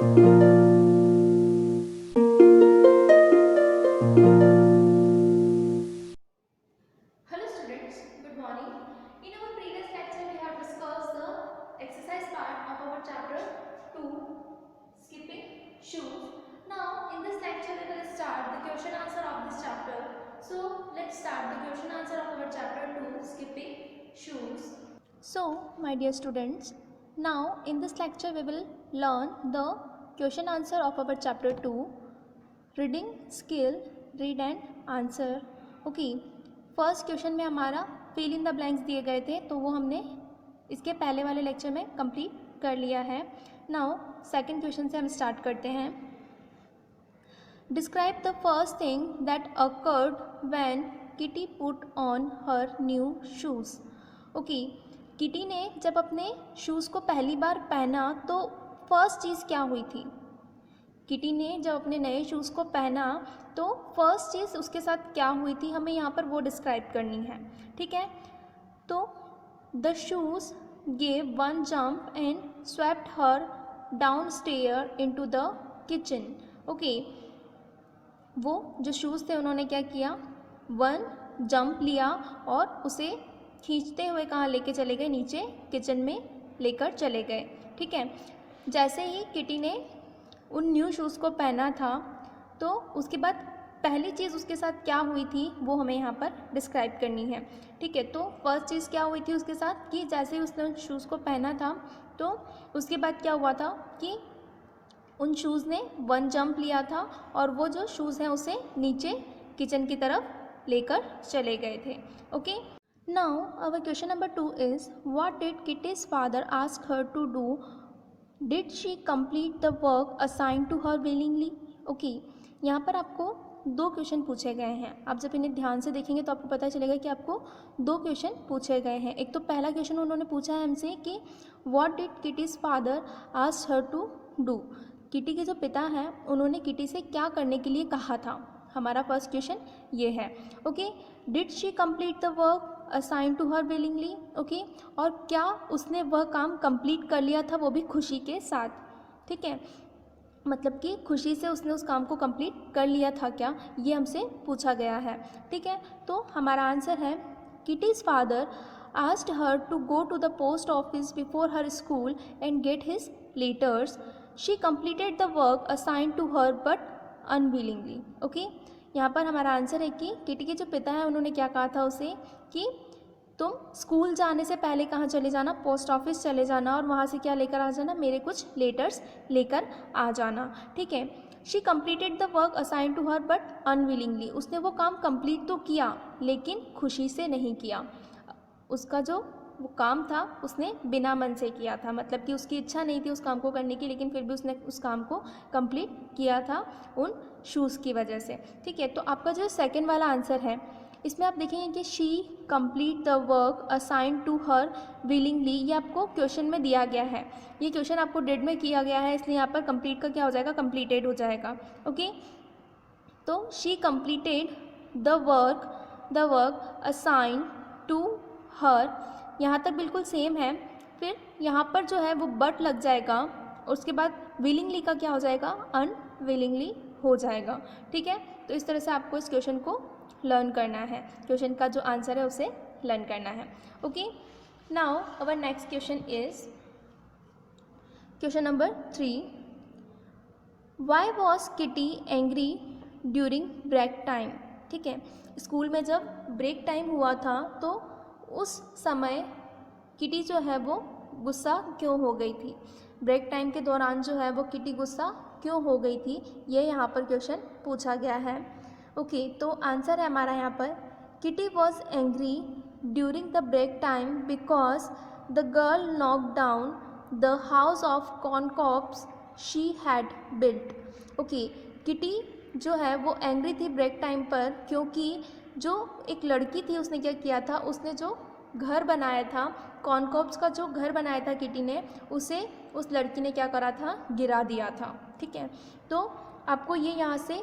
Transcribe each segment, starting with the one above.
Hello students, good morning. In our previous lecture we have discussed the exercise part of our chapter 2, skipping shoes. Now in this lecture we will start the question answer of this chapter. So let's start the question answer of our chapter 2, skipping shoes. So my dear students, now in this lecture we will learn the question answer of our chapter 2, reading skill, read and answer. Okay, first question में हमारा fill in the blanks दिए गए थे, तो वो हमने इसके पहले वाले लेक्चर में कंप्लीट कर लिया है. नाउ सेकंड क्वेश्चन से हम स्टार्ट करते हैं. Describe the first thing that occurred when kitty put on her new shoes. Okay, kitty ने जब अपने शूज़ को पहली बार पहना तो फर्स्ट चीज़ क्या हुई थी. किटी ने जब अपने नए शूज़ को पहना तो फर्स्ट चीज़ उसके साथ क्या हुई थी, हमें यहाँ पर वो डिस्क्राइब करनी है. ठीक है, तो the shoes gave one jump and swept her down stair into the kitchen. Okay, वो जो शूज़ थे उन्होंने क्या किया, वन जंप लिया और उसे खींचते हुए कहाँ लेके चले गए, नीचे किचन में लेकर चले गए. ठीक है, जैसे ही किटी ने उन न्यू शूज़ को पहना था तो उसके बाद पहली चीज़ उसके साथ क्या हुई थी वो हमें यहाँ पर डिस्क्राइब करनी है. ठीक है, तो फर्स्ट चीज़ क्या हुई थी उसके साथ कि जैसे ही उसने उन शूज़ को पहना था तो उसके बाद क्या हुआ था कि उन शूज़ ने वन जंप लिया था और वो जो शूज़ हैं उसे नीचे किचन की तरफ लेकर चले गए थे. Okay, now our question number 2 is what did Kitty's father ask her to do. Did she complete the work assign to her willingly. Okay, यहाँ पर आपको दो क्वेश्चन पूछे गए हैं. आप जब इन्हें ध्यान से देखेंगे तो आपको पता चलेगा कि आपको दो क्वेश्चन पूछे गए हैं. एक तो पहला क्वेश्चन उन्होंने पूछा है हमसे कि what did Kitty's father asked her to do. Kitty के जो पिता हैं उन्होंने किटी से क्या करने के लिए कहा था. हमारा फर्स्ट क्वेश्चन ये है. Okay, did she complete the work assign to her willingly. Okay, और क्या उसने वह काम कंप्लीट कर लिया था, वो भी खुशी के साथ. ठीक है, मतलब कि खुशी से उसने उस काम को कंप्लीट कर लिया था क्या, ये हमसे पूछा गया है. ठीक है, तो हमारा आंसर है Kitty's father asked her to go to the post office before her school and get his letters. She completed the work assign to her but unwillingly. Okay, यहाँ पर हमारा आंसर है कि किटी के जो पिता हैं उन्होंने क्या कहा था उसे कि तुम स्कूल जाने से पहले कहाँ चले जाना, पोस्ट ऑफिस चले जाना और वहाँ से क्या लेकर आ जाना, मेरे कुछ लेटर्स लेकर आ जाना. ठीक है, she completed the work assign to her but unwillingly. उसने वो काम कंप्लीट तो किया लेकिन खुशी से नहीं किया. उसका जो वो काम था उसने बिना मन से किया था, मतलब कि उसकी इच्छा नहीं थी उस काम को करने की, लेकिन फिर भी उसने उस काम को कंप्लीट किया था उन शूज़ की वजह से. ठीक है, तो आपका जो सेकंड वाला आंसर है इसमें आप देखेंगे कि she complete the work assign to her willingly, ये आपको क्वेश्चन में दिया गया है. ये क्वेश्चन आपको डेड में किया गया है, इसलिए यहाँ पर कंप्लीट का क्या हो जाएगा, कंप्लीटेड हो जाएगा. ओके, तो she completed the work assign to her, यहाँ तक बिल्कुल सेम है. फिर यहाँ पर जो है वो बट लग जाएगा और उसके बाद विलिंगली का क्या हो जाएगा, अनविलिंगली हो जाएगा. ठीक है, तो इस तरह से आपको इस क्वेश्चन को लर्न करना है, क्वेश्चन का जो आंसर है उसे लर्न करना है. Okay, now our next question is question number 3. Why was Kitty angry during break time. ठीक है, स्कूल में जब ब्रेक टाइम हुआ था तो उस समय किटी जो है वो गुस्सा क्यों हो गई थी. ब्रेक टाइम के दौरान जो है वो किटी गुस्सा क्यों हो गई थी, ये यहाँ पर क्वेश्चन पूछा गया है. ओके, तो आंसर है हमारा यहाँ पर Kitty was angry during the break time because the girl knock down the house of corncobs she had built. Okay, Kitty जो है वो एंग्री थी ब्रेक टाइम पर क्योंकि जो एक लड़की थी उसने क्या किया था, उसने जो घर बनाया था, कॉर्नकॉब्स का जो घर बनाया था किटी ने, उसे उस लड़की ने क्या करा था, गिरा दिया था. ठीक है, तो आपको ये यहाँ से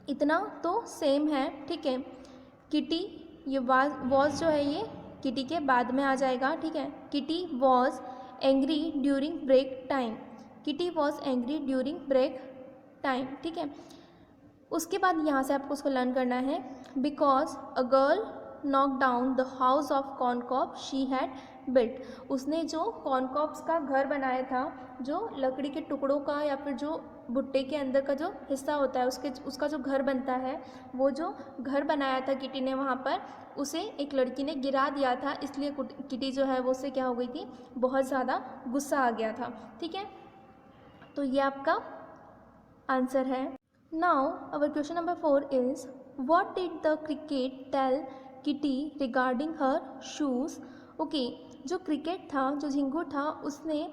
इतना तो सेम है. ठीक है, किटी ये वॉज जो है ये किटी के बाद में आ जाएगा. ठीक है, Kitty was angry during break time. Kitty was angry during break time, ठीक है। उसके बाद यहाँ से आपको उसको लर्न करना है, because a girl knock down the house of corncob she had built. उसने जो कॉर्नकॉब्स का घर बनाया था, जो लकड़ी के टुकड़ों का या फिर जो भुट्टे के अंदर का जो हिस्सा होता है उसका जो घर बनता है, वो जो घर बनाया था किटी ने वहाँ पर, उसे एक लड़की ने गिरा दिया था, इसलिए किटी जो है वो उससे क्या हो गई थी, बहुत ज़्यादा गुस्सा आ गया था, ठीक है। तो ये आपका आंसर है। Now our question number 4 is, what did the cricket tell Kitty regarding her shoes. Okay, जो क्रिकेट था, जो झिंगुर था, उसने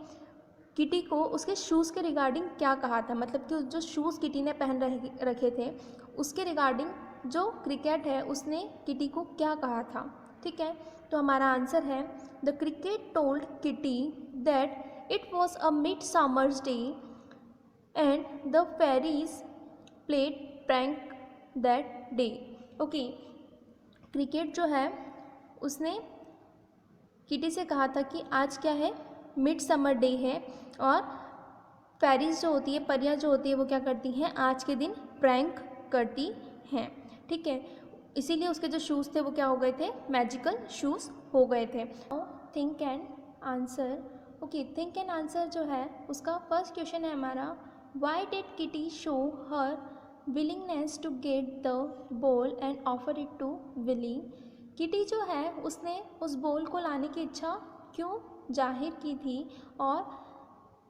किटी को उसके शूज़ के रिगार्डिंग क्या कहा था, मतलब कि जो शूज़ किटी ने पहन रखे थे उसके रिगार्डिंग जो क्रिकेट है उसने किटी को क्या कहा था, ठीक है। तो हमारा आंसर है, the cricket told Kitty that it was a mid summer's day and the fairies played prank that day. Okay, cricket जो है उसने किटी से कहा था कि आज क्या है, मिड समर डे है, और फेरीज जो होती है, परियां जो होती है, वो क्या करती हैं, आज के दिन प्रैंक करती हैं, ठीक है। इसीलिए उसके जो शूज़ थे वो क्या हो गए थे, मैजिकल शूज़ हो गए थे। Think and answer. Okay, think and answer जो है उसका फर्स्ट क्वेश्चन है हमारा, why did Kitty show her willingness to get the ball and offer it to Willy. Kitty जो है उसने उस बॉल को लाने की इच्छा क्यों जाहिर की थी, और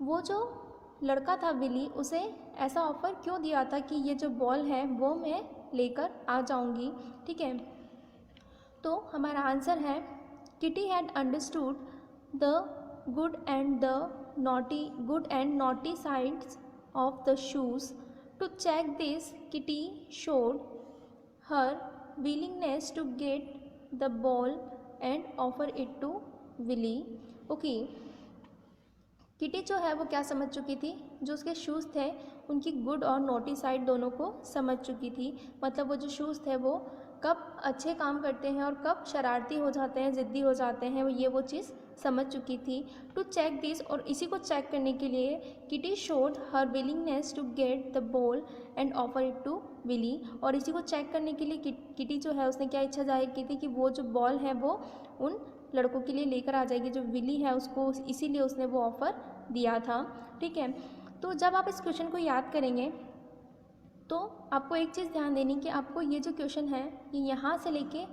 वो जो लड़का था विली, उसे ऐसा ऑफ़र क्यों दिया था कि ये जो बॉल है वो मैं लेकर आ जाऊंगी, ठीक है। तो हमारा आंसर है, Kitty had understood the good and naughty sides of the shoes. To check this Kitty showed her willingness to get the ball and offer it to Willy. Okay, Kitty जो है वो क्या समझ चुकी थी, जो उसके शूज़ थे उनकी गुड और नोटी साइड दोनों को समझ चुकी थी, मतलब वो जो शूज़ थे वो कब अच्छे काम करते हैं और कब शरारती हो जाते हैं, ज़िद्दी हो जाते हैं, वो चीज़ समझ चुकी थी। टू चेक दिस, और इसी को चेक करने के लिए Kitty showed her willingness to get the ball and offer it to Willy, और इसी को चेक करने के लिए किटी जो है उसने क्या इच्छा जाहिर की थी कि वो जो बॉल है वो उन लड़कों के लिए लेकर आ जाएगी, जो विली है उसको, इसीलिए उसने वो ऑफ़र दिया था, ठीक है। तो जब आप इस क्वेश्चन को याद करेंगे तो आपको एक चीज़ ध्यान देनी कि आपको ये जो क्वेश्चन है ये यहाँ से लेके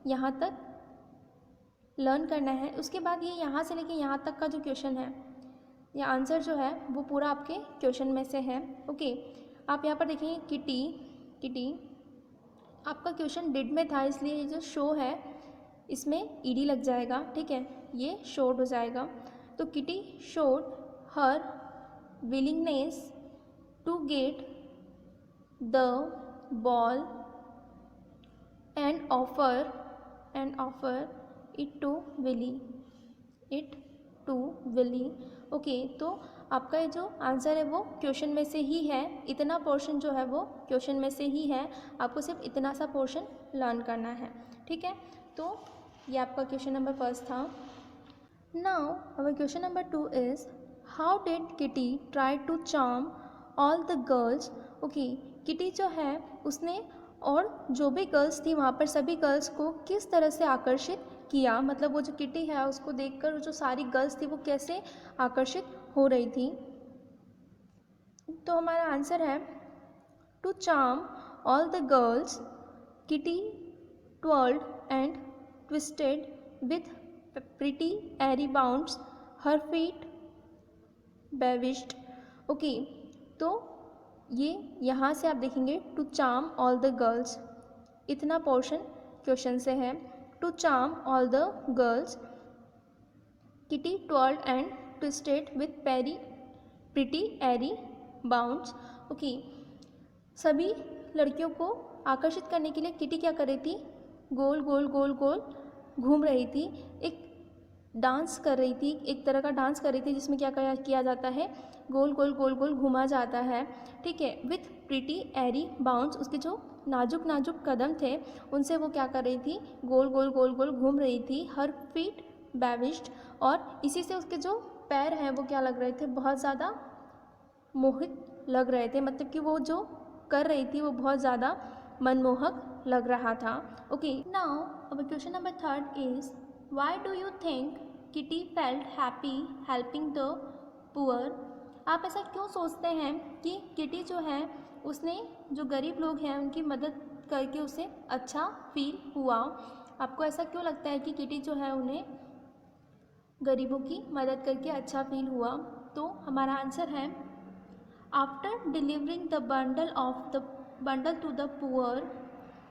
यहाँ तक लर्न करना है, उसके बाद ये यहाँ से लेके यहाँ तक का जो क्वेश्चन है, ये आंसर जो है वो पूरा आपके क्वेश्चन में से है। ओके, आप यहाँ पर देखेंगे किटी आपका क्वेश्चन डिड में था, इसलिए ये जो शो है इसमें ईडी लग जाएगा, ठीक है, ये शोड हो जाएगा। तो Kitty showed her willingness to get the ball and offer it to Willy. Okay, तो आपका ये जो आंसर है वो क्वेश्चन में से ही है, इतना पोर्शन जो है वो क्वेश्चन में से ही है, आपको सिर्फ इतना सा पोर्शन लर्न करना है, ठीक है। तो ये आपका क्वेश्चन नंबर फर्स्ट था। Now our question number 2 is, how did Kitty try to charm all the girls. Okay, Kitty जो है उसने और जो भी गर्ल्स थी वहाँ पर सभी गर्ल्स को किस तरह से आकर्षित किया, मतलब वो जो किटी है उसको देखकर जो सारी गर्ल्स थी वो कैसे आकर्षित हो रही थी। तो हमारा आंसर है, to charm all the girls Kitty twirled and twisted with pretty airy bounds, her feet bewished। Okay, तो ये यहाँ से आप देखेंगे to charm all the girls, इतना पोर्शन क्वेश्चन से है। To charm all the girls Kitty twirled and twisted with pretty airy bounds। Okay, सभी लड़कियों को आकर्षित करने के लिए किटी क्या कर रही थी, गोल गोल गोल गोल घूम रही थी, एक डांस कर रही थी, एक तरह का डांस कर रही थी जिसमें क्या किया जाता है, गोल गोल गोल गोल घुमा जाता है, ठीक है। विथ प्रिटी एरी बाउंड्स, उसके जो नाजुक नाजुक कदम थे उनसे वो क्या कर रही थी, गोल गोल गोल गोल घूम रही थी। हर फीट बेविश्ड, और इसी से उसके जो पैर हैं वो क्या लग रहे थे, बहुत ज़्यादा मोहित लग रहे थे, मतलब कि वो जो कर रही थी वो बहुत ज़्यादा मनमोहक लग रहा था. Okay, now our question number 3 is why do you think kitty felt happy helping the poor. आप ऐसा क्यों सोचते हैं कि किटी जो है उसने जो गरीब लोग हैं उनकी मदद करके उसे अच्छा फील हुआ. आपको ऐसा क्यों लगता है कि किटी जो है उन्हें गरीबों की मदद करके अच्छा फील हुआ. तो हमारा आंसर है after delivering the bundle to the poor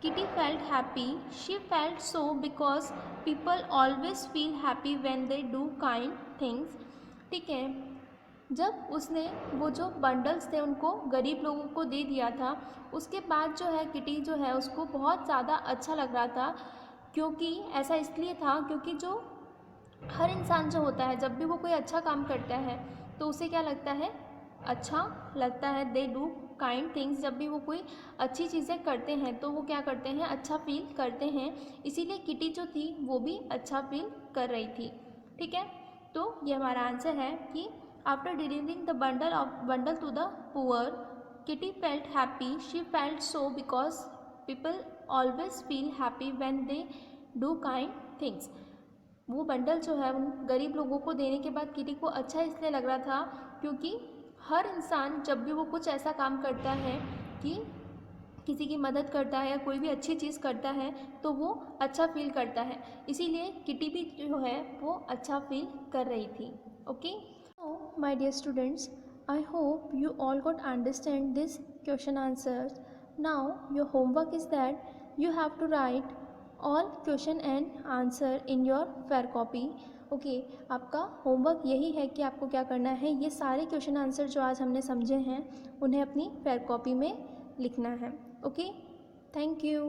kitty felt happy. She felt so because people always feel happy when they do kind things. ठीक है, जब उसने वो जो बंडल्स थे उनको गरीब लोगों को दे दिया था, उसके बाद जो है किटी जो है उसको बहुत ज़्यादा अच्छा लग रहा था. क्योंकि ऐसा इसलिए था क्योंकि जो हर इंसान जो होता है जब भी वो कोई अच्छा काम करता है तो उसे क्या लगता है, अच्छा लगता है. दे डू काइंड थिंग्स, जब भी वो कोई अच्छी चीज़ें करते हैं तो वो क्या करते हैं, अच्छा फील करते हैं. इसीलिए किटी जो थी वो भी अच्छा फील कर रही थी. ठीक है, तो ये हमारा आंसर है कि after delivering the bundle to the poor kitty felt happy. She felt so because people always feel happy when they do kind things. वो बंडल जो है उन गरीब लोगों को देने के बाद किटी को अच्छा इसलिए लग रहा था क्योंकि हर इंसान जब भी वो कुछ ऐसा काम करता है कि किसी की मदद करता है या कोई भी अच्छी चीज़ करता है तो वो अच्छा फील करता है. इसीलिए किटी भी जो है वो अच्छा फील कर रही थी. Okay, so my dear students, I hope you all got understand this question answers. Now your homework is that you have to write all question and answer in your fair copy. Okay, आपका homework यही है कि आपको क्या करना है, ये सारे क्वेश्चन आंसर जो आज हमने समझे हैं उन्हें अपनी फेयर कॉपी में लिखना है. Okay, thank you.